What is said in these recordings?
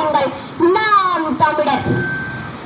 வாருங்கள், நாம் தமிழர்.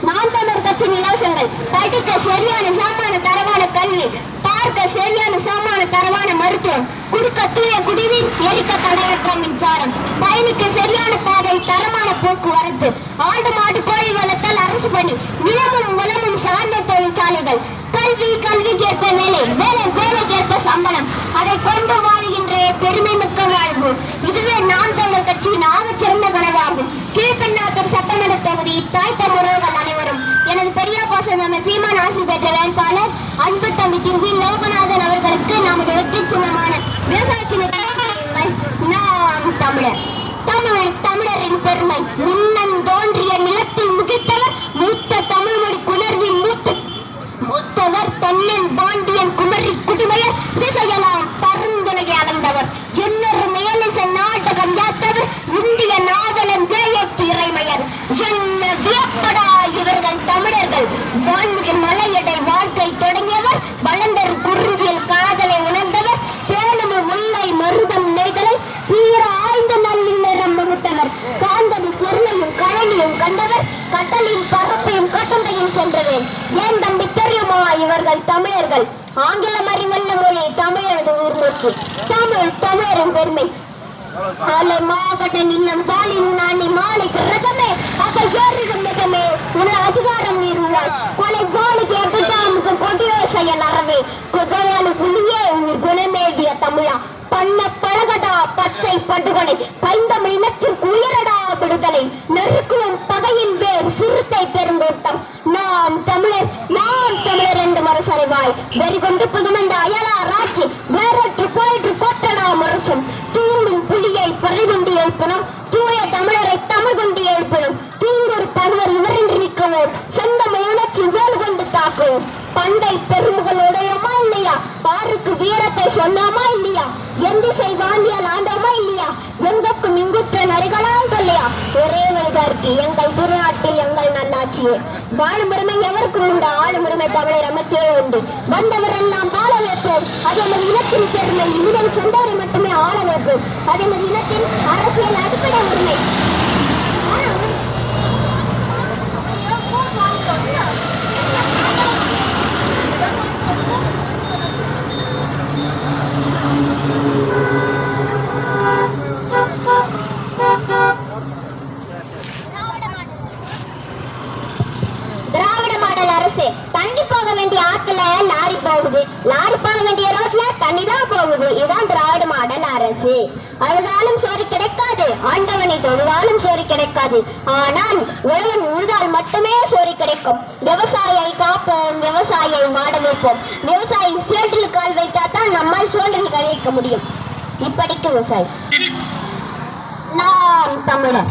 நான் தமிழர் கட்சி இலவசங்கள். படிக்க சரியான சாமான தரமான கல்வி, பார்க்க சரியான சாமான தரமான மருத்துவம், குடுக்க தூய குடிநீர், எரிக்க தடையற்ற மின்சாரம், பயணிக்க சரியான பாதை, தரமான போக்குவரத்து, ஆடு மாடு கோழி வளர்த்தல் அரசு பணி, நிலமும் வளமும் சார்ந்த தொழிற்சாலைகள், கல்வி கல்விக்கேற்ப வேலை, வேலை வேலைக்கேற்ப சம்பளம், அதை கொண்டு வாழ்கின்ற பெருமை மிக்க வாழ்வு. இதுவே நாம் தமிழர் கட்சியின் ஆகச்சிறந்த கனவாகும். கீழ்பெண்ணாத்தூர் சட்டமன்ற தொகுதி தாய் தமிழர்கள் அனைவரும் எனது பெரிய பாசம் சீமான் ஆசி பெற்ற வேட்பாளர் அன்பு தம்பி திவ்வி லோகநாதன் அவர்களுக்கு நமது வெற்றி சின்னமான விவசாய சின்ன நாம் தமிழர். தமிழரின் பெருமை முன்னன் தோன்றிய நிலத்தில் முகித்தவர் மூத்த தமிழ் மொழி குணர்வின் மூத்தவர் தென்னன் பாண்டியன் குமரி குடிமையர் திசையெல்லாம் பருந்துலகை அளந்தவர் இன்னொரு மேலிசை நாடகம் யாத்தவர் இந்திய நாவலன் தேயத்து இறைமையர் என்ன வியப்படா இவர்கள் தமிழர்கள் வான்மிகு மலையடை வாழ்க்கை தொடங்கியவர் வளர்ந்தர் குறிஞ்சியல் காதலை உணர்ந்தவர் தேனுமு முல்லை மருதம் நெய்தலை தீர ஆய்ந்த நல்லில் நிறம் வகுத்தவர் காந்தது பொருளையும் கழனியும் கண்டவர் கடலின் பரப்பையும் கட்டந்தையும் சென்றவர். ஏன் தம்பி தெரியுமா இவர்கள் தமிழர்கள்? ஆங்கிலம் அறிவல்ல மொழி தமிழரது ஊர்மூச்சு. தமிழ் தமிழரின் பெருமை. அலை மாகட நிலம் வாளின் நாணி மாலைக்கு ரகமே அதை ஏறிடும் மிகமே உன அதிகாரம் நீருவாய் கொலை கோலிக்கு எட்டாமுக்கு கொடியோ செயல் அறவே குகையாளு புள்ளியே உயிர் குணமேடிய தமிழா பண்ண பழகடா பச்சை படுகொலை பைந்தமிழ் இனத்திற்கு உயரடா விடுதலை நெருக்குவம் பகையின் வேர் சிறுத்தை பெருங்கூட்டம் நாம் தமிழர் என்று மறுசறைவாய் வெறி கொண்டு புதுமண்ட அயலா ராட்சி வேறற்று போயிற்று போட்டடா முரசும் தூண்டும் புலியை பறிகொண்டு எழுப்பணும் தூய தமிழரை தமிழ் கொண்டு எழுப்பணும் தூங்கூர் படுவர் இவரின்றி நிற்கவும் செந்தமிழ் உணர்ச்சி வேல் கொண்டு தாக்கவும் பண்டை பெருமுகளுடையமா இல்லையா பாருக்கு வீரத்தை சொன்னாமா இல்லையா எந்திசை வாந்தியால் ஆண்டோமா இல்லையா எங்கக்கும் இங்குற்ற நரிகளால் சொல்லையா ஒரே வழிபார்க்கு எங்கள் திருநாட்டில் எங்கள் நல்லாட்சியே வாழும் உரிமை எவருக்கும் உண்டு ஆளும் உரிமை தமிழர் நமக்கே உண்டு வந்தவர் எல்லாம் வாழ வைப்போம் அது எமது இனத்தின் பெருமை இனிமேல் சொந்தவரை மட்டுமே ஆள வைப்போம் அது எமது இனத்தின் அரசியல் அடிப்படை உரிமை. திராவிட மாடல் அரசு தண்ணி போக வேண்டிய ஆத்துல லாரி போகுது, லாரி போக வேண்டிய ரோட்ல தண்ணி தான் போகுது. இதுதான் திராவிட மாடல் அரசு. அழுதாலும் சோறு கிடைக்காது, ஆண்டவனை தொழுதாலும் சோறு கிடைக்காது. ஆனால் உழவன் உழுதால் மட்டுமே சோறு கிடைக்கும். விவசாயியை காப்போம், விவசாயியை வாட வைப்போம். விவசாயி சேற்றில் கால் வைத்தா தான் நம்மால் சோற்றில் கழிக்க முடியும். இப்படிக்கு விவசாயி நாம் தமிழர்.